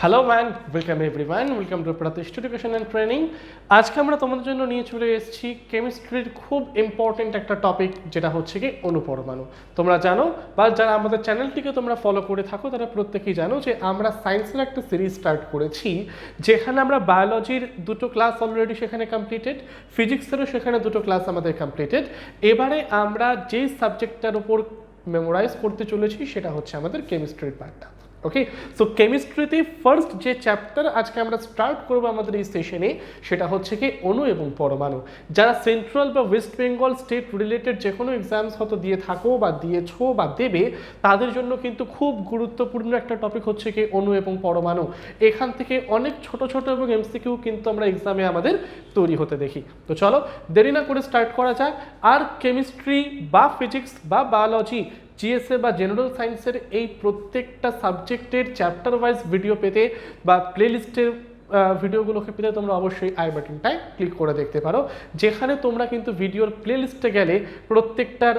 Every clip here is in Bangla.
Hello man, welcome everyone, welcome to Pratishtha education and training. আজকে আমরা তোমাদের জন্য নিয়ে চলে এসেছি কেমিস্ট্রির খুব ইম্পর্টেন্ট একটা টপিক, যেটা হচ্ছে কি অণুপরমাণু। তোমরা জানো বা যারা আমাদের চ্যানেলটিকে তোমরা ফলো করে থাকো তারা প্রত্যেকেই জানো যে আমরা সায়েন্সের একটা সিরিজ স্টার্ট করেছি, যেখানে আমরা বায়োলজির দুটো ক্লাস অলরেডি সেখানে কমপ্লিটেড, ফিজিক্সেরও সেখানে দুটো ক্লাস আমাদের কমপ্লিটেড। এবারে আমরা যেই সাবজেক্টটার উপর মেমোরাইজ করতে চলেছি সেটা হচ্ছে আমাদের কেমিস্ট্রির পার্টটা। ওকে, সো কেমিস্ট্রিতে ফার্স্ট যে চ্যাপ্টার আজকে আমরা স্টার্ট করবো আমাদের এই সেশনে, সেটা হচ্ছে কি অণু এবং পরমাণু। যারা সেন্ট্রাল বা ওয়েস্ট বেঙ্গল স্টেট রিলেটেড যে কোনো এক্সামস হয়তো দিয়ে থাকো বা দিয়েছো বা দেবে, তাদের জন্য কিন্তু খুব গুরুত্বপূর্ণ একটা টপিক হচ্ছে কি অণু এবং পরমাণু। এখান থেকে অনেক ছোট ছোট এবং এমসিকিউ কিন্তু আমরা এক্সামে আমাদের তৈরি হতে দেখি। তো চলো দেরি না করে স্টার্ট করা যাক। আর কেমিস্ট্রি বা ফিজিক্স বা বায়োলজি, জিএসএ বা জেনারেল সায়েন্সের এই প্রত্যেকটা সাবজেক্টের চ্যাপ্টার ওয়াইজ ভিডিও পেতে বা প্লেলিস্টের ভিডিওগুলোকে পেতে তোমরা অবশ্যই আই বাটনটায় ক্লিক করে দেখতে পারো, যেখানে তোমরা কিন্তু ভিডিওর প্লেলিস্টে গেলে প্রত্যেকটার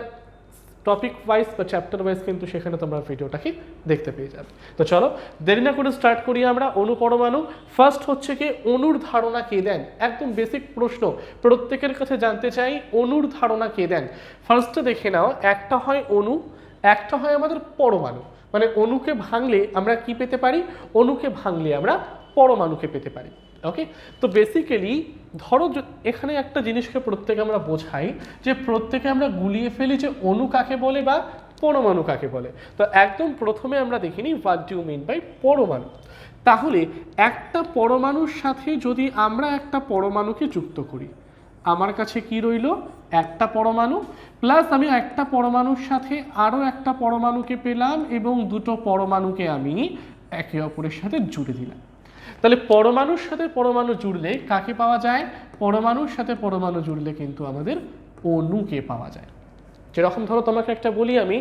টপিক ওয়াইজ বা চ্যাপ্টার ওয়াইজ কিন্তু সেখানে তোমরা ভিডিওটাকে দেখতে পেয়ে যাবে। তো চলো দেরি না করে স্টার্ট করি আমরা অণু পরমাণু। ফার্স্ট হচ্ছে কি অণুর ধারণা কে দেন, একদম বেসিক প্রশ্ন প্রত্যেকের কাছে জানতে চাই, অণুর ধারণা কে দেন। ফার্স্টে দেখে নাও, একটা হয় অণু, একটা হয় আমাদের পরমাণু। মানে অণুকে ভাঙলে আমরা কি পেতে পারি, অণুকে ভাঙলে আমরা পরমাণুকে পেতে পারি। ওকে, তো বেসিক্যালি ধরো এখানে একটা জিনিসকে প্রত্যেকে আমরা বোঝাই, যে প্রত্যেকে আমরা গুলিয়ে ফেলি যে অণু কাকে বলে বা পরমাণু কাকে বলে। তো একদম প্রথমে আমরা দেখিনি what do you mean by পরমাণু। তাহলে একটা পরমাণুর সাথে যদি আমরা একটা পরমাণুকে যুক্ত করি, আমার কাছে কি রইল, একটা পরমাণু, প্লাস আমি একটা পরমাণুর সাথে আরও একটা পরমাণুকে পেলাম এবং দুটো পরমাণুকে আমি একে অপরের সাথে জুড়ে দিলাম। তাহলে পরমাণুর সাথে পরমাণু জুড়লে কাকে পাওয়া যায়, পরমাণুর সাথে পরমাণু জুড়লে কিন্তু আমাদের অণুকে পাওয়া যায়। যেরকম ধরো তোমাকে একটা বলি আমি,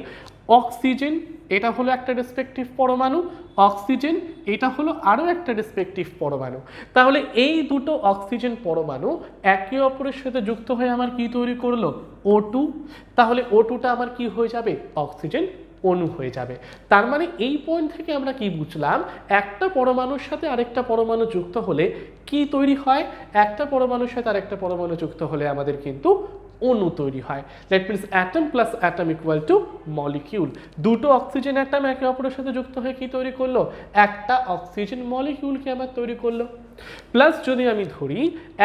অক্সিজেন এটা হলো একটা রেসপেক্টিভ পরমাণু, অক্সিজেন এটা হলো আরও একটা রেসপেক্টিভ পরমাণু। তাহলে এই দুটো অক্সিজেন পরমাণু একে অপরের সাথে যুক্ত হয়ে আমার কি তৈরি করলো, O2। তাহলে O2টা আমার কি হয়ে যাবে, অক্সিজেন অণু হয়ে যাবে। তার মানে এই পয়েন্ট থেকে আমরা কি বুঝলাম, একটা পরমাণুর সাথে আরেকটা পরমাণু যুক্ত হলে কি তৈরি হয়, একটা পরমাণুর সাথে আরেকটা পরমাণু যুক্ত হলে আমাদের কিন্তু অণু তৈরি হয়। That means atom plus atom equal to molecule. দুটো অক্সিজেন অ্যাটম একে অপরের সাথে যুক্ত হয়ে কি তৈরি করলো, একটা অক্সিজেন মলিকিউলকে আমার তৈরি করলো। প্লাস যদি আমি ধরি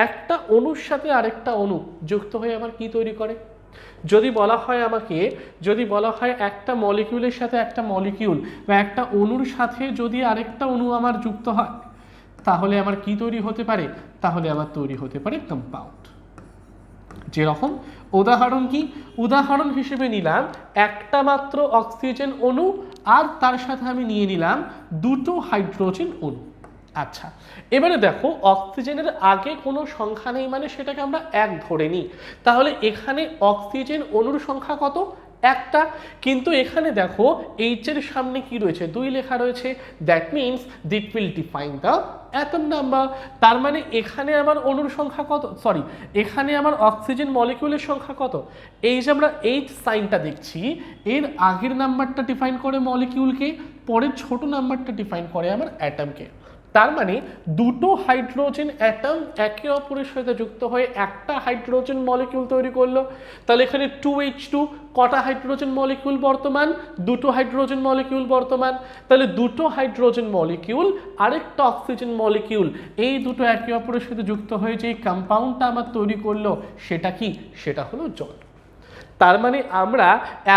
একটা অণুর সাথে আরেকটা অণু যুক্ত হয়ে আমার কি তৈরি করে, যদি বলা হয় আমাকে, যদি বলা হয় একটা মলিকিউলের সাথে একটা মলিকিউল বা একটা অণুর সাথে যদি আরেকটা অণু আমার যুক্ত হয়, তাহলে আমার কি তৈরি হতে পারে, তাহলে আমার তৈরি হতে পারে কম্পাউন্ড। যেরকম উদাহরণ কি, উদাহরণ হিসেবে নিলাম একটা মাত্র অক্সিজেন অণু আর তার সাথে আমি নিয়ে নিলাম দুটো হাইড্রোজেন অণু। আচ্ছা, এবারে দেখো অক্সিজেনের আগে কোনো সংখ্যা নেই, মানে সেটাকে আমরা এক ধরে নিই। তাহলে এখানে অক্সিজেন অণুর সংখ্যা কত, একটা। কিন্তু এখানে দেখো এইচ এর সামনে কি রয়েছে, 2 লেখা রয়েছে। That means this will define the atom number. তার মানে এখানে আমার অণুর সংখ্যা কত, সরি এখানে আমার অক্সিজেন মলিকিউলের সংখ্যা কত, এই যে আমরা এইচ সাইনটা দেখছি, এর আগের নাম্বারটা ডিফাইন করে মলিকিউলকে, পরের ছোট নাম্বারটা ডিফাইন করে আমার অ্যাটমকে। তার মানে দুটো হাইড্রোজেন অ্যাটম একে অপরের সাথে যুক্ত হয়ে একটা হাইড্রোজেন মলিকিউল তৈরি করলো। তাহলে এখানে 2H2 কটা হাইড্রোজেন মলিকিউল বর্তমান, দুটো হাইড্রোজেন মলিকিউল বর্তমান। তাহলে দুটো হাইড্রোজেন মলিকিউল আরেকটা অক্সিজেন মলিকিউল, এই দুটো একে অপরের সাথে যুক্ত হয়ে যে কম্পাউন্ডটা আমার তৈরি করলো সেটা কি, সেটা হলো জল। তার মানে আমরা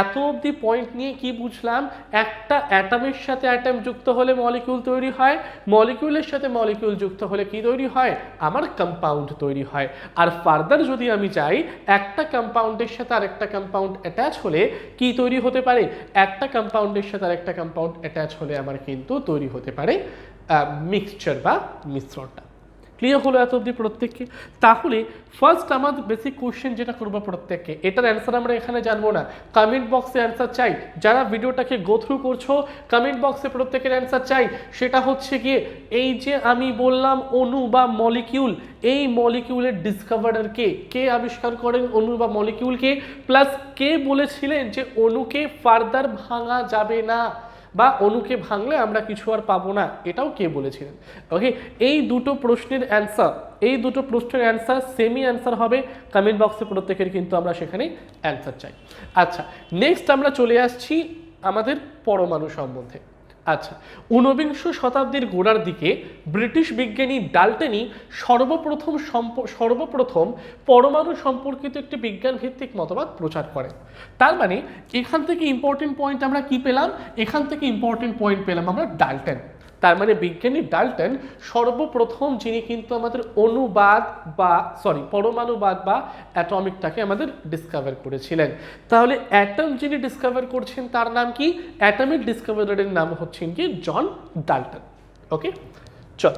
এত অবধি পয়েন্ট নিয়ে কি বুঝলাম, একটা অ্যাটমের সাথে অ্যাটম যুক্ত হলে মলিকিউল তৈরি হয়, মলিকিউলের সাথে মলিকিউল যুক্ত হলে কি তৈরি হয়, আমার কম্পাউন্ড তৈরি হয়। আর ফার্দার যদি আমি যাই, একটা কম্পাউন্ডের সাথে আরেকটা কম্পাউন্ড অ্যাটাচ হলে কি তৈরি হতে পারে, একটা কম্পাউন্ডের সাথে আরেকটা কম্পাউন্ড অ্যাটাচ হলে আমার কিন্তু তৈরি হতে পারে মিক্সচার বা মিশ্রণটা। ক্লিয়ার হলো এত অবধি প্রত্যেককে? তাহলে ফার্স্ট আমাদের বেসিক কোশ্চেন যেটা করবো প্রত্যেককে, এটার অ্যান্সার আমরা এখানে জানবো না, কমেন্ট বক্সে অ্যান্সার চাই। যারা ভিডিওটাকে গো থ্রু করছো কমেন্ট বক্সে প্রত্যেকের অ্যান্সার চাই। সেটা হচ্ছে গিয়ে এই যে আমি বললাম অণু বা মলিকিউল, এই মলিকিউলের ডিসকভারার কে, কে আবিষ্কার করেন অণু বা মলিকিউলকে, প্লাস কে বলেছিলেন যে অণুকে ফার্দার ভাঙা যাবে না। বা অণুকে ভাঙলে আমরা কিছু আর পাবো না, এটাও কে বলেছিলেন? ওকে, এই দুটো প্রশ্নের অ্যান্সার সেমই অ্যান্সার হবে। কমেন্ট বক্সে প্রত্যেকের কিন্তু আমরা সেখানে অ্যান্সার চাই। আচ্ছা, নেক্সট আমরা চলে আসছি আমাদের পরমাণু সম্বন্ধে। আচ্ছা, ঊনবিংশ শতাব্দীর গোড়ার দিকে ব্রিটিশ বিজ্ঞানী ডাল্টনি সর্বপ্রথম পরমাণু সম্পর্কিত একটি বিজ্ঞান ভিত্তিক মতবাদ প্রচার করেন। তার মানে এখান থেকে ইম্পর্টেন্ট পয়েন্ট আমরা কি পেলাম? এখান থেকে ইম্পর্টেন্ট পয়েন্ট পেলাম আমরা ডাল্টন। তার মানে বিজ্ঞানী ডাল্টন সর্বপ্রথম যিনি কিন্তু আমাদের পরমাণুবাদ বা অ্যাটমিকটাকে আমাদের ডিসকভার করেছিলেন। তাহলে অ্যাটম যিনি ডিসকভার করছেন তার নাম কি? অ্যাটমিক ডিসকভারের নাম হচ্ছেন কি জন ডাল্টন। ওকে, চল।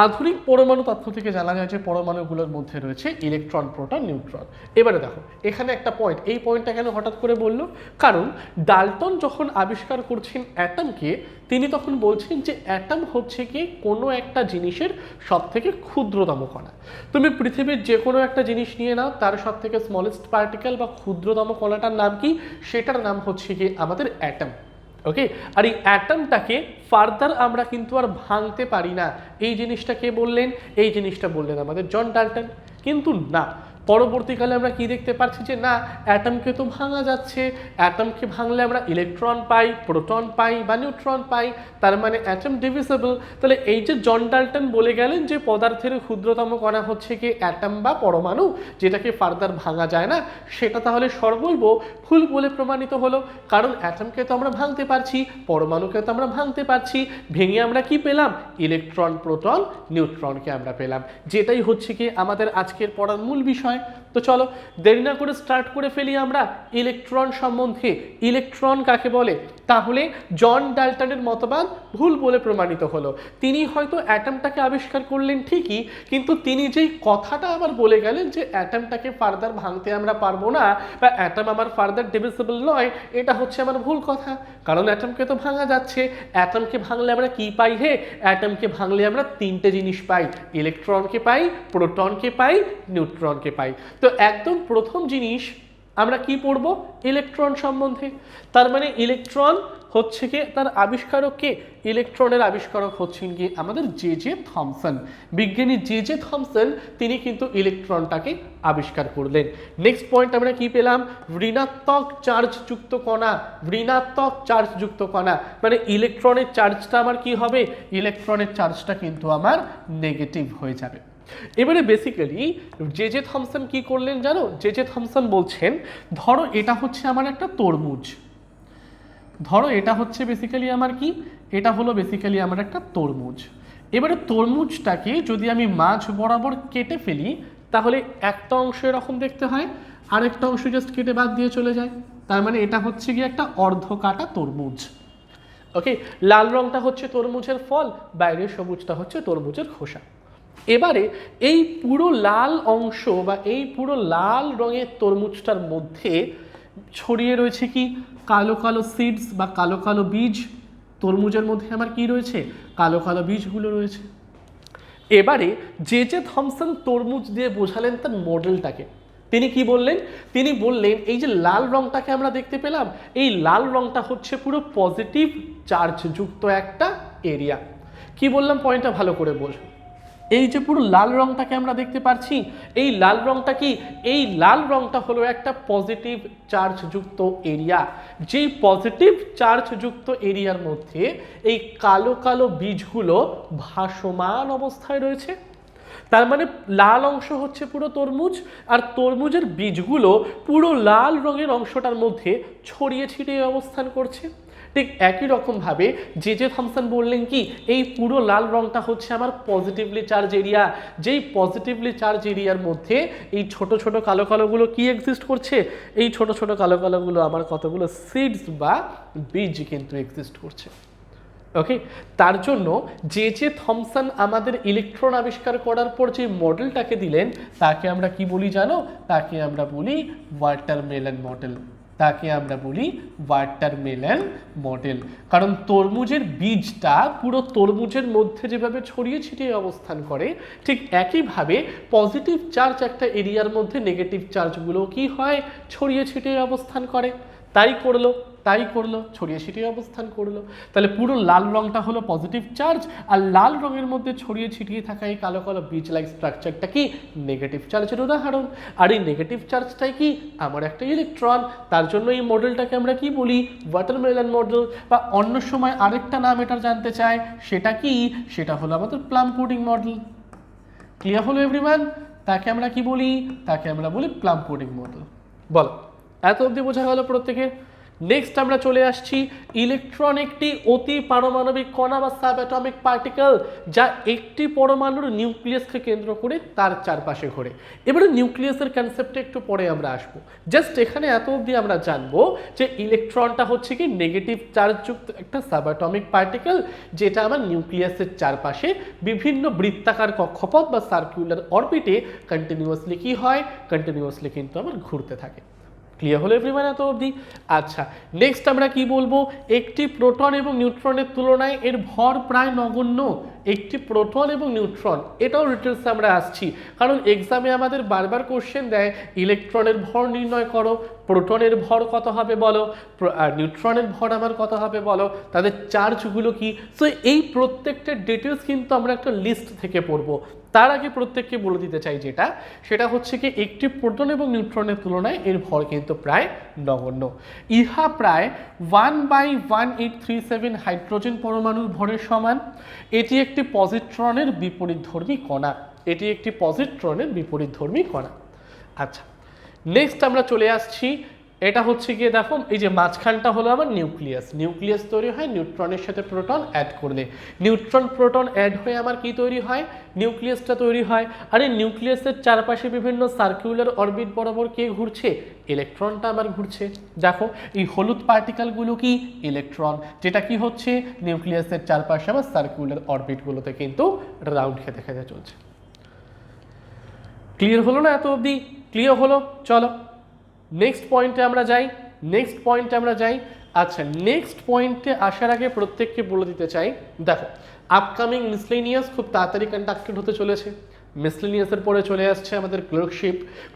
আধুনিক পরমাণু তত্ত্ব থেকে জানা যায় যে পরমাণুগুলোর মধ্যে রয়েছে ইলেকট্রন, প্রোটন, নিউট্রন। এবারে দেখো এখানে একটা পয়েন্ট, এই পয়েন্টটা কেন হঠাৎ করে বললো? কারণ ডাল্টন যখন আবিষ্কার করছেন অ্যাটমকে, তিনি তখন বলছেন যে অ্যাটম হচ্ছে কি কোনো একটা জিনিসের সব থেকে ক্ষুদ্রতম কণা। তুমি পৃথিবীর যে কোনো একটা জিনিস নিয়ে নাও, তার সব থেকে স্মলেস্ট পার্টিকেল বা ক্ষুদ্রতম কণাটার নাম কি? সেটার নাম হচ্ছে কি আমাদের অ্যাটম। ওকে, আর এই অ্যাটমটাকে ফার্দার আমরা কিন্তু আর ভাঙতে পারি না। এই জিনিসটা কে বললেন? এই জিনিসটা বললেন আমাদের জন ডাল্টন। কিন্তু না, পরবর্তীকালে আমরা কি দেখতে পাচ্ছি যে না, অ্যাটমকে তো ভাঙা যাচ্ছে, অ্যাটমকে ভাঙলে আমরা ইলেকট্রন পাই, প্রোটন পাই বা নিউট্রন পাই, তার মানে অ্যাটম ডিভিজিবল। তাহলে এই যে জন ডাল্টন বলে গেলেন যে পদার্থের ক্ষুদ্রতম কণা হচ্ছে কি অ্যাটম বা পরমাণু, যেটাকে ফার্দার ভাঙা যায় না, সেটা তাহলে সর্বৈব ভুল বলে প্রমাণিত হলো। কারণ অ্যাটমকে তো আমরা ভাঙতে পারছি, পরমাণুকে তো আমরা ভাঙতে পারছি, ভেঙে আমরা কি পেলাম? ইলেকট্রন, প্রোটন, নিউট্রনকে আমরা পেলাম, যেটাই হচ্ছে কি আমাদের আজকের পড়ার মূল বিষয়। তো চলো দেরি না করে স্টার্ট করে ফেলি আমরা ইলেকট্রন সম্বন্ধে। ইলেকট্রন কাকে বলে? তাহলে জন ডাল্টনের মতবাদ ভুল বলে প্রমাণিত হলো। তিনি হয়তো অ্যাটমটাকে আবিষ্কার করলেন ঠিকই, কিন্তু তিনি যেই কথাটা আবার বলে গেলেন যে অ্যাটমটাকে ফার্দার ভাঙতে আমরা পারবো না বা অ্যাটম আমার ফার্দার ডিভিজিবল নয়, এটা হচ্ছে আমার ভুল কথা। কারণ অ্যাটমকে তো ভাঙা যাচ্ছে, অ্যাটমকে ভাঙলে আমরা কি পাই হে? অ্যাটমকে ভাঙলে আমরা তিনটে জিনিস পাই, ইলেকট্রনকে পাই, প্রোটনকে পাই, নিউট্রনকে পাই। তো একদম প্রথম জিনিস আমরা কি পড়ব? ইলেকট্রন সম্বন্ধে। তার মানে ইলেকট্রন হচ্ছে কি তার আবিষ্কারক কে? ইলেকট্রনের আবিষ্কারক হচ্ছেন কি আমাদের জে থমসন। বিজ্ঞানী জে থমসন তিনি কিন্তু ইলেকট্রনটাকে আবিষ্কার করলেন। নেক্সট পয়েন্ট আমরা কি পেলাম? ঋণাত্মক চার্জযুক্ত কণা। ঋণাত্মক চার্জযুক্ত কণা মানে ইলেকট্রনের চার্জটা আমার কি হবে? ইলেকট্রনের চার্জটা কিন্তু আমার নেগেটিভ হয়ে যাবে। এবারে বেসিক্যালি জে থমসন কি করলেন জানো? জে থমসন বলছেন ধরো এটা হচ্ছে আমার একটা তরমুজ, ধরো এটা হচ্ছে বেসিক্যালি আমার কি? এটা হলো বেসিক্যালি আমার একটা তরমুজ। এবারে তরমুজটাকে যদি আমি মাঝ বরাবর কেটে ফেলি, তাহলে একটা অংশ এরকম দেখতে হয়, আরেকটা অংশ জাস্ট কেটে বাদ দিয়ে চলে যায়। তার মানে এটা হচ্ছে কি একটা অর্ধ কাটা তরমুজ। ওকে, লাল রংটা হচ্ছে তরমুজের ফল, বাইরের সবুজটা হচ্ছে তরমুজের খোসা। এবারে এই পুরো লাল অংশ বা এই পুরো লাল রঙের তরমুজটার মধ্যে ছড়িয়ে রয়েছে কি? কালো কালো সিডস বা কালো কালো বীজ। তরমুজের মধ্যে আমার কি রয়েছে? কালো কালো বীজগুলো রয়েছে। এবারে জে থমসন তরমুজ দিয়ে বোঝালেন তার মডেলটাকে। তিনি কি বললেন? তিনি বললেন এই যে লাল রংটাকে আমরা দেখতে পেলাম, এই লাল রংটা হচ্ছে পুরো পজিটিভ চার্জযুক্ত একটা এরিয়া। কি বললাম পয়েন্টটা ভালো করে বোঝো। এই যে পুরো লাল রংটাকে আমরা দেখতে পাচ্ছি, এই লাল রংটা কি? এই লাল রংটা হলো একটা পজিটিভ চার্জযুক্ত এরিয়া। যেই পজিটিভ চার্জযুক্ত এরিয়ার মধ্যে এই কালো কালো বীজগুলো ভাসমান অবস্থায় রয়েছে। তার মানে লাল অংশ হচ্ছে পুরো তরমুজ, আর তরমুজের বীজগুলো পুরো লাল রঙের অংশটার মধ্যে ছড়িয়ে ছিটিয়ে অবস্থান করছে। ঠিক একই রকমভাবে জে থমসন বললেন কি এই পুরো লাল রংটা হচ্ছে আমার পজিটিভলি চার্জ এরিয়া। যেই পজিটিভলি চার্জ এরিয়ার মধ্যে এই ছোট ছোট কালো কালোগুলো কি এক্সিস্ট করছে? এই ছোট ছোট কালো কালোগুলো আমার কতগুলো সিডস বা বীজ কিন্তু এক্সিস্ট করছে। ওকে, তার জন্য জে থমসন আমাদের ইলেকট্রন আবিষ্কার করার পর যে মডেলটাকে দিলেন তাকে আমরা কি বলি জানো? তাকে আমরা বলি ওয়াটারমেলন মডেল। তাকে আমরা বলি ওয়াটারমেলন মডেল। কারণ তরমুজের বীজটা পুরো তরমুজের মধ্যে যেভাবে ছড়িয়ে ছিটিয়ে অবস্থান করে, ঠিক একইভাবে পজিটিভ চার্জ একটা এরিয়ার মধ্যে নেগেটিভ চার্জগুলো কি হয়? ছড়িয়ে ছিটিয়ে অবস্থান করে। তাই করলো তাই করলো, ছড়িয়ে ছিটিয়ে অবস্থান করলো। তাহলে পুরো লাল রংটা হলো পজিটিভ চার্জ, আর লাল রঙের মধ্যে ছড়িয়ে ছিটিয়ে থাকা এই কালো কালো বীজ লাইক স্ট্রাকচারটা কি নেগেটিভ চার্জের উদাহরণ। আর এই নেগেটিভ চার্জটাই কি আমার একটা ইলেকট্রন। তার জন্য এই মডেলটাকে আমরা কি বলি, ওয়াটারমেলন মডেল, বা অন্য সময় আরেকটা নাম এটা জানতে চাই, সেটা কি, সেটা হলো আমাদের প্লাম পুডিং মডেল। ক্লিয়ার হলো এভরিওয়ান? তাকে আমরা কি বলি, তাকে আমরা বলি প্লাম পুডিং মডেল। বলো, এত অবধি বোঝা গেল প্রত্যেকের? নেক্সট আমরা চলে আসছি, ইলেকট্রন একটি অতি পারমাণবিক কণা বা সাব অ্যাটমিক পার্টিকেল, যা একটি পরমাণুর নিউক্লিয়াসকে কেন্দ্র করে তার চারপাশে ঘোরে। এবারে নিউক্লিয়াসের কনসেপ্টে একটু পরে আমরা আসবো। জাস্ট এখানে এত অবধি আমরা জানবো যে ইলেকট্রনটা হচ্ছে কি নেগেটিভ চার্জযুক্ত একটা সাব অ্যাটমিক পার্টিকেল, যেটা আমার নিউক্লিয়াসের চারপাশে বিভিন্ন বৃত্তাকার কক্ষপথ বা সার্কুলার অরবিটে কন্টিনিউয়াসলি কি হয়, কন্টিনিউয়াসলি কিন্তু আমার ঘুরতে থাকে। ক্লিয়ার হলো এভরিওয়ান এত অবধি? আচ্ছা, নেক্সট আমরা কি বলবো, একটি প্রোটন এবং নিউট্রনের তুলনায় এর ভর প্রায় নগণ্য। একটি প্রোটন এবং নিউট্রন, এটাও ডিটেলসে আমরা আসছি, কারণ এক্সামে আমাদের বারবার কোশ্চেন দেয় ইলেকট্রনের ভর নির্ণয় করো, প্রোটনের ভর কত হবে বলো, আর নিউট্রনের ভর আমার কত হবে বলো, তাদের চার্জগুলো কি। সো এই প্রত্যেকটা ডিটেলস কিন্তু আমরা একটা লিস্ট থেকে পড়বো। তার আগে প্রত্যেককে বলে দিতে চাই যেটা, সেটা হচ্ছে কি একটি প্রোটন এবং নিউট্রনের তুলনায় এর ভর কিন্তু প্রায় নগণ্য। ইহা প্রায় 1/1837 হাইড্রোজেন পরমাণুর ভরের সমান। এটি একটি পজিট্রনের বিপরীতধর্মী কণা। এটি একটি পজিট্রনের বিপরীতধর্মী কণা। আচ্ছা, নেক্সট আমরা চলে আসছি, এটা হচ্ছে গিয়ে দেখো, এই যে মাঝখানটা হলো আমার নিউক্লিয়াস। নিউক্লিয়াস তৈরি হয় নিউট্রনের সাথে প্রোটন অ্যাড করলে। নিউট্রন প্রোটন অ্যাড হয়ে আমার কি তৈরি হয়, নিউক্লিয়াসটা তৈরি হয়। আর এই নিউক্লিয়াসের চারপাশে বিভিন্ন সার্কুলার অরবিট বরাবর কে ঘুরছে, ইলেকট্রনটা আমার ঘুরছে। দেখো এই হলুদ পার্টিকেলগুলো কি ইলেকট্রন, যেটা কি হচ্ছে নিউক্লিয়াসের চারপাশে আমার সার্কুলার অরবিটগুলোতে কিন্তু রাউন্ড খেতে খেতে চলছে। ক্লিয়ার হলো না এত অবধি? ক্লিয়ার হলো? চলো নেক্সট পয়েন্টে আমরা যাই। আচ্ছা, নেক্সট পয়েন্টে আসার আগে প্রত্যেককে বলে দিতে চাই, দেখো আপকামিং মিসলেনিয়াস খুব তাড়াতাড়ি কন্ডাক্টেড হতে চলেছে। মিসলেনিয়াসের পরে চলে আসছে আমাদের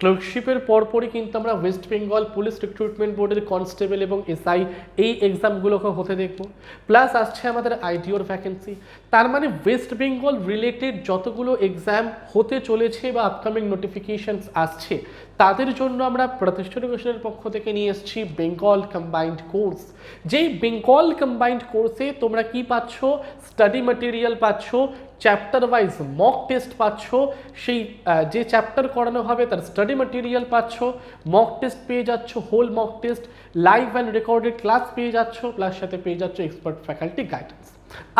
ক্লার্কশিপের পরপরই কিন্তু আমরা ওয়েস্ট বেঙ্গল পুলিশ রিক্রুটমেন্ট বোর্ডের কনস্টেবল এবং এসআই এই এক্সামগুলোকে হতে দেখব। প্লাস আসছে আমাদের আইডিওর ভ্যাকেন্সি। তার মানে ওয়েস্ট বেঙ্গল রিলেটেড যতগুলো এক্সাম হতে চলেছে বা আপকামিং নোটিফিকেশনস আসছে, তাদের জন্য আমরা প্রতিষ্ঠান এডুকেশনের পক্ষ থেকে নিয়ে এসেছি বেঙ্গল কম্বাইন্ড কোর্স। যেই বেঙ্গল কম্বাইন্ড কোর্সে তোমরা কি পাচ্ছ, স্টাডি ম্যাটেরিয়াল পাচ্ছ, চ্যাপ্টার ওয়াইজ মক টেস্ট পাচ্ছ, সেই যে চ্যাপ্টার করানো হবে তার স্টাডি ম্যাটেরিয়াল পাচ্ছ, মক টেস্ট পেয়ে যাচ্ছ, whole mock test, live and recorded class পেয়ে যাচ্ছ, প্লাস সাথে পেয়ে যাচ্ছ এক্সপার্ট ফ্যাকাল্টি গাইডেন্স।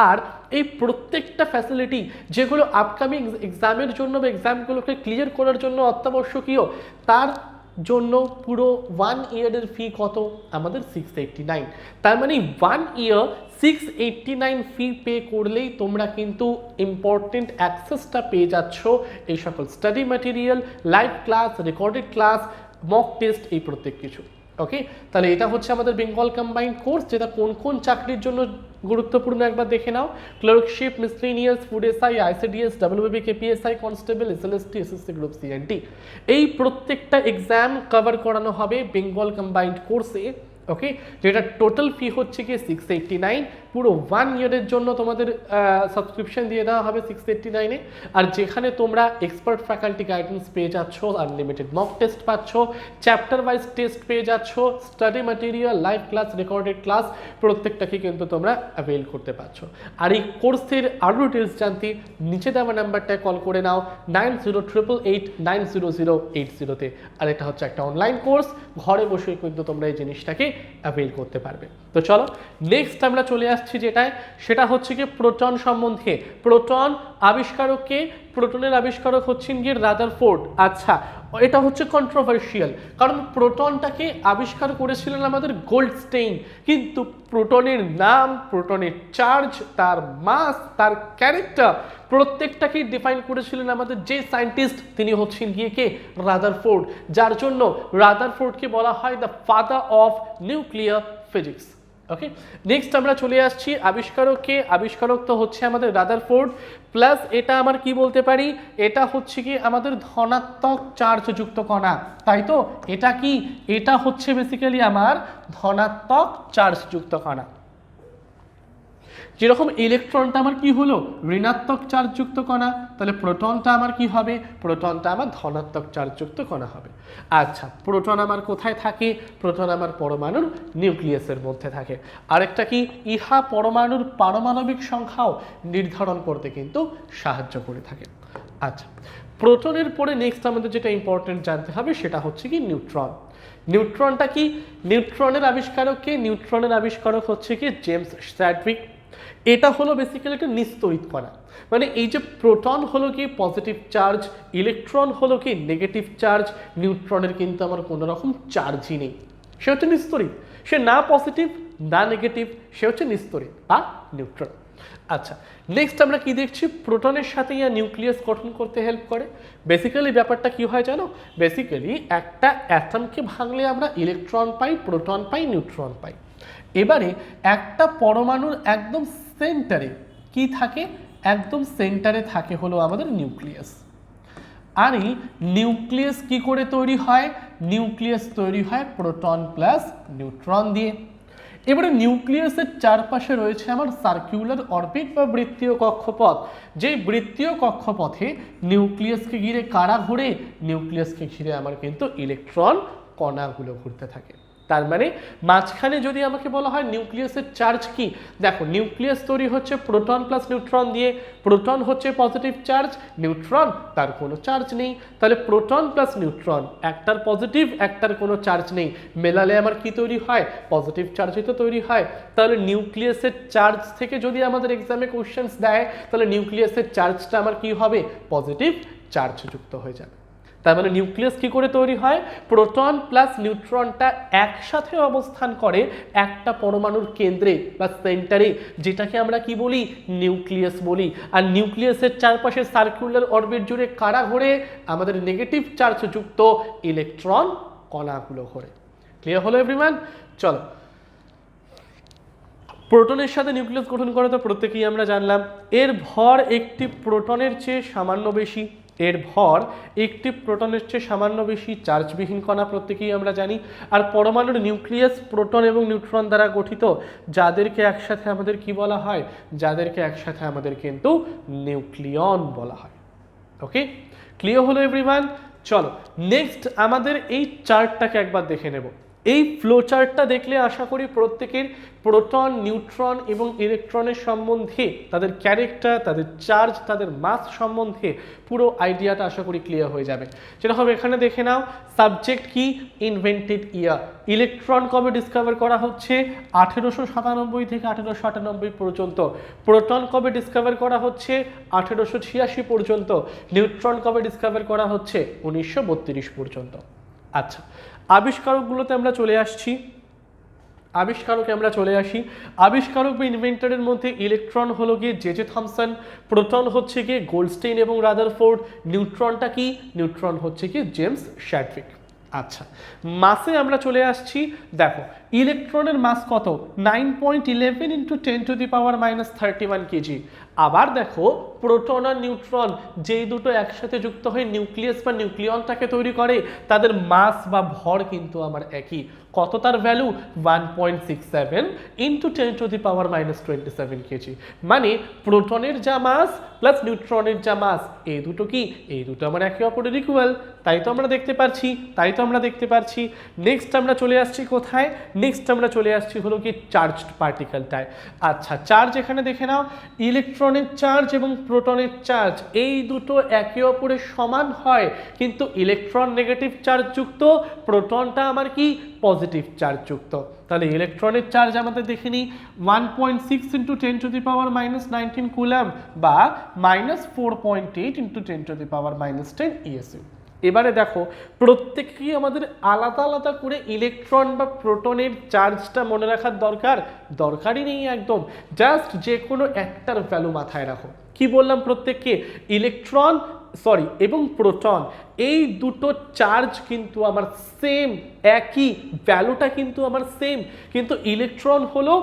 আর এই প্রত্যেকটা ফ্যাসিলিটি যেগুলো আপকামিং এক্সামের জন্য বা এক্সামগুলোকে ক্লিয়ার করার জন্য অত্যাবশ্যকীয়, তার জন্য পুরো 1 ইয়ারের ফি কত, আমাদের 689। তার মানে 1 ইয়ার 689 ফি পে করলেই তোমরা কিন্তু ইম্পর্টেন্ট অ্যাক্সেসটা পেয়ে যাচ্ছ এই সকল study material, live class, recorded class, mock test, এই প্রত্যেক কিছু। ওকে, তাহলে এটা হচ্ছে আমাদের বেঙ্গল কম্বাইন্ড কোর্স, যেটা কোন কোন চাকরির জন্য গুরুত্বপূর্ণ একবার দেখে নাও। Clerkship, miscellaneous, food SI, ICDS, WBP, KPSI, constable, SLST, SSC group C and D, এই প্রত্যেকটা এক্সাম কভার করানো হবে বেঙ্গল কম্বাইন্ড কোর্সে। ওকে, যেটা টোটাল ফি হচ্ছে কি 689। পুরো 1 ইয়ারের জন্য তোমাদের সাবস্ক্রিপশন দিয়ে দেওয়া হবে 689-এ। আর যেখানে তোমরা এক্সপার্ট ফ্যাকাল্টি গাইডেন্স পেয়ে যাচ্ছ, আনলিমিটেড মক টেস্ট পাচ্ছ, চ্যাপ্টার ওয়াইজ টেস্ট পেয়ে যাচ্ছ, study material, live class, recorded class, প্রত্যেকটাকে কিন্তু তোমরা অ্যাভেল করতে পারছো। আর এই কোর্সের আরও ডিটেলস জানতে নিচে দেওয়া নাম্বারটায় কল করে নাও 9088890080-তে। আর এটা হচ্ছে একটা অনলাইন কোর্স, ঘরে বসেই কিন্তু তোমরা এই জিনিসটাকে অ্যাভেল করতে পারবে। তো চলো নেক্সট আমরা চলে আসছি যেটায়, সেটা হচ্ছে কি প্রোটন সম্বন্ধে। প্রোটন আবিষ্কারককে, প্রোটনের আবিষ্কারক হচ্ছেন গিয়ে রাদারফোর্ড। আচ্ছা, এটা হচ্ছে কন্ট্রোভার্সিয়াল, কারণ প্রোটনটাকে আবিষ্কার করেছিলেন আমাদের গোল্ডস্টেইন, কিন্তু প্রোটনের নাম, প্রোটনের চার্জ, তার মাস, তার ক্যারেক্টার, প্রত্যেকটাকেই ডিফাইন করেছিলেন আমাদের যে সায়েন্টিস্ট, তিনি হচ্ছেন গিয়ে কে, রাদারফোর্ড। যার জন্য রাদারফোর্ডকে বলা হয় the father of nuclear physics. Okay, next আমরা চলে আসছি আবিষ্কারককে। আবিষ্কারক তো হচ্ছে আমাদের রাদারফোর্ড, প্লাস এটা আমার কি বলতে পারি, এটা হচ্ছে কি আমাদের ধনাত্মক চার্জযুক্ত কণা, তাই তো? এটা কি, এটা হচ্ছে বেসিক্যালি আমার ধনাত্মক চার্জযুক্ত কণা। যেরকম ইলেকট্রনটা আমার কি হলো, ঋণাত্মক চার্জযুক্ত কণা, তাহলে প্রোটনটা আমার কি হবে, প্রোটনটা আমার ধনাত্মক চার্জযুক্ত কণা হবে। আচ্ছা, প্রোটন আমার কোথায় থাকে, প্রোটন আমার পরমাণুর নিউক্লিয়াসের মধ্যে থাকে। আরেকটা কি, ইহা পরমাণুর পারমাণবিক সংখ্যাও নির্ধারণ করতে কিন্তু সাহায্য করে থাকে। আচ্ছা, প্রোটনের পরে নেক্সট আমাদের যেটা ইম্পর্টেন্ট জানতে হবে সেটা হচ্ছে কি নিউট্রন। নিউট্রনটা কি, নিউট্রনের আবিষ্কারক কে, নিউট্রনের আবিষ্কারক হচ্ছে কি জেমস চ্যাডউইক। এটা হলো বেসিক্যালি একটা নিস্তড়িত কণা, মানে এই যে প্রোটন হলো কি পজিটিভ চার্জ, ইলেকট্রন হলো কি নেগেটিভ চার্জ, নিউট্রনের কিন্তু আমার কোনো রকম চার্জই নেই, সে হচ্ছে নিস্তড়িত, সে না পজিটিভ না নেগেটিভ, সে হচ্ছে নিস্তড়িত বা নিউট্রন। আচ্ছা, নেক্সট আমরা কি দেখছি, প্রোটনের সাথে ইয়া নিউক্লিয়াস গঠন করতে হেল্প করে। বেসিক্যালি ব্যাপারটা কি হয় জানো, বেসিক্যালি একটা অ্যাটমকে ভাঙলে আমরা ইলেকট্রন পাই, প্রোটন পাই, নিউট্রন পাই। এবারে একটা পরমাণুর একদম সেন্টারে কি থাকে, একদম সেন্টারে থাকে হলো আমাদের নিউক্লিয়াস। আর এই নিউক্লিয়াস কি করে তৈরি হয়, নিউক্লিয়াস তৈরি হয় প্রোটন প্লাস নিউট্রন দিয়ে। এবারে নিউক্লিয়াসের চারপাশে রয়েছে আমার সার্কুলার অরবিট বা বৃত্তীয় কক্ষপথ, যেই বৃত্তীয় কক্ষপথে নিউক্লিয়াসকে ঘিরে কারা ঘুরে, নিউক্লিয়াসকে ঘিরে আমার কিন্তু ইলেকট্রন কণাগুলো ঘুরতে থাকে। তার মানে মাঝখানে যদি আমাকে বলা হয় নিউক্লিয়াসের চার্জ কি, দেখো নিউক্লিয়াস তৈরি হচ্ছে প্রোটন প্লাস নিউট্রন দিয়ে, প্রোটন হচ্ছে পজিটিভ চার্জ, নিউট্রন তার কোনো চার্জ নেই, তাহলে প্রোটন প্লাস নিউট্রন, একটার পজিটিভ একটার কোনো চার্জ নেই, মেলালে আমার কি তৈরি হয়, পজিটিভ চার্জই তো তৈরি হয়। তাহলে নিউক্লিয়াসের চার্জ থেকে যদি আমাদের এক্সামে কোশ্চেন্স দেয়, তাহলে নিউক্লিয়াসের চার্জটা আমার কি হবে, পজিটিভ চার্জযুক্ত হয়ে যাবে। তার মানে নিউক্লিয়াস কি করে তৈরি হয়, প্রোটন প্লাস নিউট্রনটা একসাথে অবস্থান করে একটা পরমাণুর কেন্দ্রে বা সেন্টারে, যেটাকে আমরা কি বলি, নিউক্লিয়াস বলি। আর নিউক্লিয়াসের চারপাশে সার্কুলার অরবিট জুড়ে কারা ঘোরে, আমাদের নেগেটিভ চার্জযুক্ত ইলেকট্রন কণাগুলো ঘোরে। ক্লিয়ার হলো এভরিওয়ান? চলো, প্রোটনের সাথে নিউক্লিয়াস গঠন করে তো প্রত্যেকেই আমরা জানলাম। এর ভর একটি প্রোটনের চেয়ে সামান্য বেশি, এর ভর একটি প্রোটনের চেয়ে সামান্য বেশি, চার্জবিহীন কণা প্রত্যেকেই আমরা জানি। আর পরমাণুর নিউক্লিয়াস প্রোটন এবং নিউট্রন দ্বারা গঠিত, যাদেরকে একসাথে আমাদের কি বলা হয়, যাদেরকে একসাথে আমাদের কিন্তু নিউক্লিয়ন বলা হয়। ওকে, ক্লিয়ার হলো এভরিওয়ান? চলো নেক্সট আমাদের এই চার্টটাকে একবার দেখে নেব। এই ফ্লো চার্টটা দেখলে আশা করি প্রত্যেকের প্রোটন, নিউট্রন এবং ইলেকট্রনের সম্বন্ধে, তাদের ক্যারেক্টার, তাদের চার্জ, তাদের মাস সম্বন্ধে পুরো আইডিয়াটা আশা করি ক্লিয়ার হয়ে যাবে। যেরকম এখানে দেখে নাও, সাবজেক্ট কি, ইনভেন্টেড ইয়ার, ইলেকট্রন কবে ডিসকভার করা হচ্ছে, 1897 থেকে 1898 পর্যন্ত। প্রোটন কবে ডিসকভার করা হচ্ছে, 1886 পর্যন্ত। নিউট্রন কবে ডিসকভার করা হচ্ছে, 1932 পর্যন্ত। আচ্ছা, আবিষ্কারকগুলোতে আমরা চলে আসছি। আবিষ্কারকে আমরা চলে আসি। আবিষ্কারক বা ইনভেন্টরের মধ্যে ইলেকট্রন হলো গিয়ে জে থমসন, প্রোটন হচ্ছে গিয়ে গোল্ডস্টেইন এবং রাদারফোর্ড, নিউট্রনটা কি, নিউট্রন হচ্ছে গিয়ে জেমস চ্যাডউইক। আচ্ছা, মাসে আমরা চলে আসছি। দেখো ইলেকট্রনের মাস কত, 9.11 × 10⁻³ কেজি। আবার দেখো প্রোটন আর নিউট্রন যেই দুটো একসাথে যুক্ত হয়ে নিউক্লিয়াস বা নিউক্লিয়নটাকে তৈরি করে, তাদের মাস বা ভর কিন্তু আমার একই। কত তার ভ্যালু, 1.67 × 10⁻27 কেজি। মানে প্রোটনের যা মাস প্লাস নিউট্রনের যা মাস, এই দুটো কি, এই দুটো আমার একে অপরের ইকুয়াল। তাই তো আমরা দেখতে পাচ্ছি। নেক্সট আমরা চলে আসছি কোথায়, নেক্সট আমরা চলে আসছি হলো কি চার্জড পার্টিকেলটায়। আচ্ছা, চার্জ এখানে দেখে নাও, ইলেকট্রনের চার্জ এবং প্রোটনের চার্জ এই দুটো একে অপরের সমান হয়, কিন্তু ইলেকট্রন নেগেটিভ চার্জ যুক্ত, প্রোটনটা আমার কি পজিটিভ চার্জ যুক্ত। তাহলে ইলেকট্রনের চার্জ আমাদের দেখে নিই, 1.6 × 10⁻⁻19 কুলাম বা -4.8 × 10⁻⁻10 ESU। এবারে দেখো প্রত্যেককেই আমাদের আলাদা আলাদা করে ইলেকট্রন বা প্রোটনের চার্জটা মনে রাখার দরকারই নেই একদম, জাস্ট যে কোনো একটার ভ্যালু মাথায় রাখো। কি বললাম, প্রত্যেককে ইলেকট্রন এবং প্রোটন, এই দুটো চার্জ কিন্তু আমার সেম, একই ভ্যালুটা কিন্তু আমার সেম, কিন্তু ইলেকট্রন হলো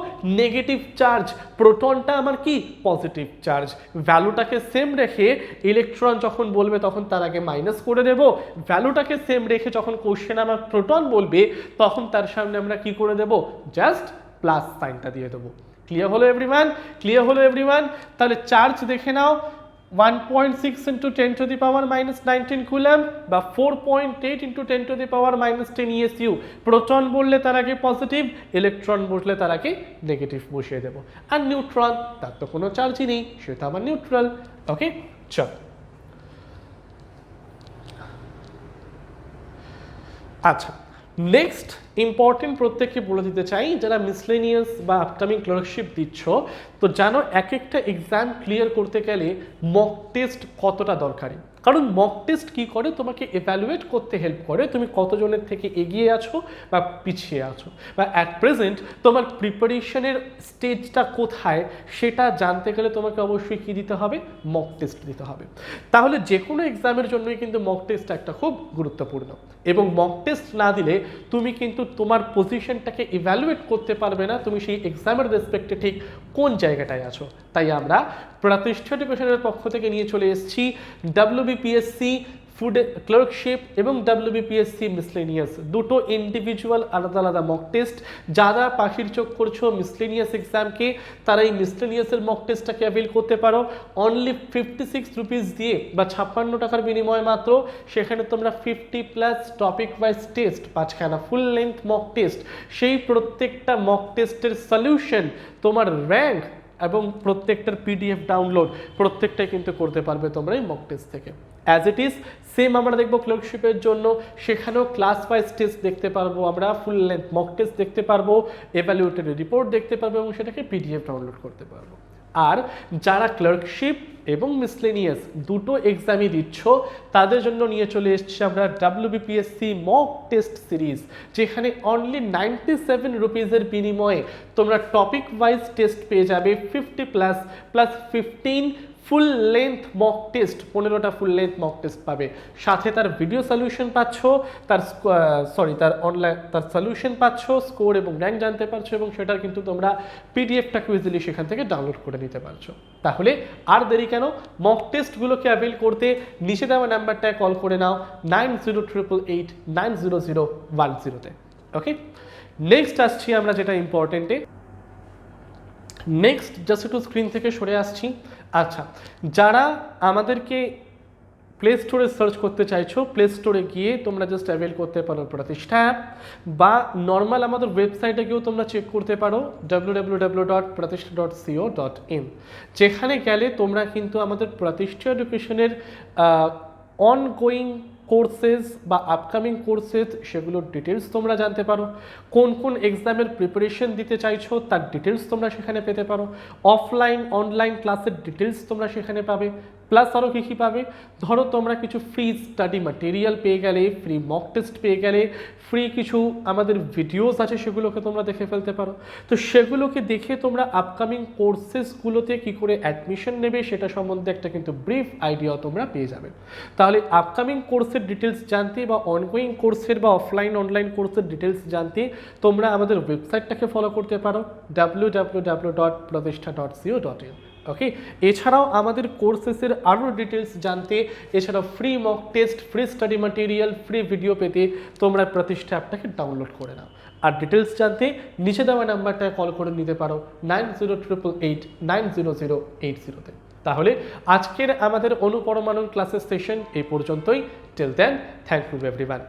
নেগেটিভ চার্জ, প্রোটনটা আমার কি পজিটিভ চার্জ। ভ্যালুটাকে সেম রেখে ইলেকট্রন যখন বলবে তখন তার আগে মাইনাস করে দেব, ভ্যালুটাকে সেম রেখে যখন কোশ্চেন আমার প্রোটন বলবে তখন তার সামনে আমরা কি করে দেব, জাস্ট প্লাস সাইনটা দিয়ে দেবো। ক্লিয়ার হলো এভরিওয়ান? ক্লিয়ার হলো এভরিওয়ান? তাহলে চার্জ দেখে নাও, 1.6 into 10 to the power minus 19 coulomb বা 4.8 into 10 to the power minus 10 ESU। Proton বললে তার আগে পজিটিভ, ইলেকট্রন বললে তার আগে নেগেটিভ বসিয়ে দেবো। আর নিউট্রন, তার তো কোনো চার্জই নেই, সেটা আমার নিউট্রাল। ওকে, চল। আচ্ছা, নেক্সট ইম্পর্টেন্ট প্রত্যেককে বলে দিতে চাই, যারা মিসলেনিয়াস বা আপকামিং ক্লার্কশিপ দিচ্ছ, তো জানো এক একটা এক্সাম ক্লিয়ার করতে গেলে মক টেস্ট কতটা দরকারি। কারণ মক টেস্ট কী করে, তোমাকে এভ্যালুয়েট করতে হেল্প করে তুমি কতজনের থেকে এগিয়ে আছো বা পিছিয়ে আছো, বা অ্যাট প্রেজেন্ট তোমার প্রিপারেশনের স্টেজটা কোথায় সেটা জানতে গেলে তোমাকে অবশ্যই কী দিতে হবে, মক টেস্ট দিতে হবে। তাহলে যে কোনো এক্সামের জন্যই কিন্তু মক টেস্ট একটা খুব গুরুত্বপূর্ণ, এবং মক টেস্ট না দিলে তুমি কিন্তু তোমার পজিশনটাকে ইভ্যালুয়েট করতে পারবে না, তুমি সেই এক্সামের রেসপেক্টে ঠিক কোন জায়গাটায় আছো। তাই আমরা প্রতিষ্ঠা এডুকেশনের পক্ষ থেকে নিয়ে চলে এসেছি WBPSC ফুড ক্লার্কশিপ এবং WBPSC মিসলেনিয়াস, দুটো ইন্ডিভিজুয়াল আলাদা আলাদা মক টেস্ট। যারা পাখির চোখ করছো মিসলেনিয়াস এক্সামকে, তারা এই মিসলেনিয়াসের মক টেস্টটাকে অ্যাভেল করতে পারো অনলি 56 রুপিস দিয়ে বা 56 টাকার বিনিময়ে মাত্র। সেখানে তোমরা 50+ টপিক ওয়াইজ টেস্ট, 5খানা ফুল লেন্থ মক টেস্ট, সেই প্রত্যেকটা মক টেস্টের সলিউশন, তোমার র্যাঙ্ক এবং প্রত্যেকটার PDF ডাউনলোড, প্রত্যেকটাই কিন্তু করতে পারবে তোমরা এই মক টেস্ট থেকে। অ্যাজ ইট ইজ সেম আমরা দেখবো ক্লার্কশিপের জন্য, সেখানেও ক্লাস ওয়াইজ টেস্ট দেখতে পারবো, আমরা ফুল লেন্থ মক টেস্ট দেখতে পারবো, এভ্যালুয়েটেড রিপোর্ট দেখতে পারবো এবং সেটাকে PDF ডাউনলোড করতে পারবো। আর যারা ক্লার্কশিপ এবং মিসলেনিয়াস দুটো এক্সামই দিচ্ছ, তাদের জন্য নিয়ে চলে এসেছি আমরা WBPSC মক টেস্ট সিরিজ, যেখানে অনলি 97 রুপিসের বিনিময়ে তোমরা টপিক ওয়াইজ টেস্ট পেয়ে যাবে 50+ plus 15 full length mock test, 15টা ফুল লেন্থ মক টেস্ট পাবে, সাথে তার ভিডিও সলিউশন পাচ্ছ, তার অনলাইন তার সলিউশন পাচ্ছ, স্কোর এবং র্যাঙ্ক জানতে পারছো, এবং সেটার কিন্তু তোমরা PDFটাকে ইজিলি সেখান থেকে ডাউনলোড করে নিতে পারছো। তাহলে আর দেরি কেন, মক টেস্টগুলোকে অ্যাভেল করতে নিচে দেওয়া নাম্বারটায় কল করে নাও 9088890010-তে। ওকে, নেক্সট আসছি আমরা যেটা ইম্পর্টেন্টে, নেক্সট জাস্ট একটু স্ক্রিন থেকে সরে আসছি। আচ্ছা, যারা আমাদেরকে প্লে স্টোরে সার্চ করতে চাইছো, প্লে স্টোরে গিয়ে তোমরা জাস্ট অ্যাভেল করতে পারো প্রতিষ্ঠা অ্যাপ, বা নর্মাল আমাদের ওয়েবসাইটে গিয়েও তোমরা চেক করতে পারো www.pratishtha.co.in, যেখানে গেলে তোমরা কিন্তু আমাদের প্রতিষ্ঠা এডুকেশনের অনগোয়িং কোর্সেস বা আপকামিং কোর্সেস সেগুলোর ডিটেলস তোমরা জানতে পারো, কোন কোন এক্সামের প্রিপারেশন দিতে চাইছো তার ডিটেলস তোমরা সেখানে পেতে পারো, অফলাইন অনলাইন ক্লাসের ডিটেলস তোমরা সেখানে পাবে, প্লাস আরও কী কী পাবে, ধরো তোমরা কিছু ফ্রি স্টাডি ম্যাটেরিয়াল পেয়ে গেলে, ফ্রি মক টেস্ট পেয়ে গেলে, ফ্রি কিছু আমাদের ভিডিওস আছে সেগুলোকে তোমরা দেখে ফেলতে পারো। তো সেগুলোকে দেখে তোমরা আপকামিং কোর্সেসগুলোতে কী করে অ্যাডমিশন নেবে সেটা সম্বন্ধে একটা কিন্তু ব্রিফ আইডিয়া তোমরা পেয়ে যাবে। তাহলে আপকামিং কোর্সের ডিটেলস জানতে বা অনগোয়িং কোর্সের বা অফলাইন অনলাইন কোর্সের ডিটেলস জানতে তোমরা আমাদের ওয়েবসাইটটাকে ফলো করতে পারো www.pratishtha.co.in। ওকে, এছাড়াও আমাদের কোর্সেসের আরও ডিটেলস জানতে, এছাড়াও free mock test, free study material, free video পেতে তোমরা প্রতিষ্ঠা অ্যাপটাকে ডাউনলোড করে নাও। আর ডিটেলস জানতে নিচে দেওয়া নাম্বারটায় কল করে নিতে পারো 9088890080-তে। তাহলে আজকের আমাদের অনুপরমাণু ক্লাসের সেশন এই পর্যন্তই। Till then, thank you everyone.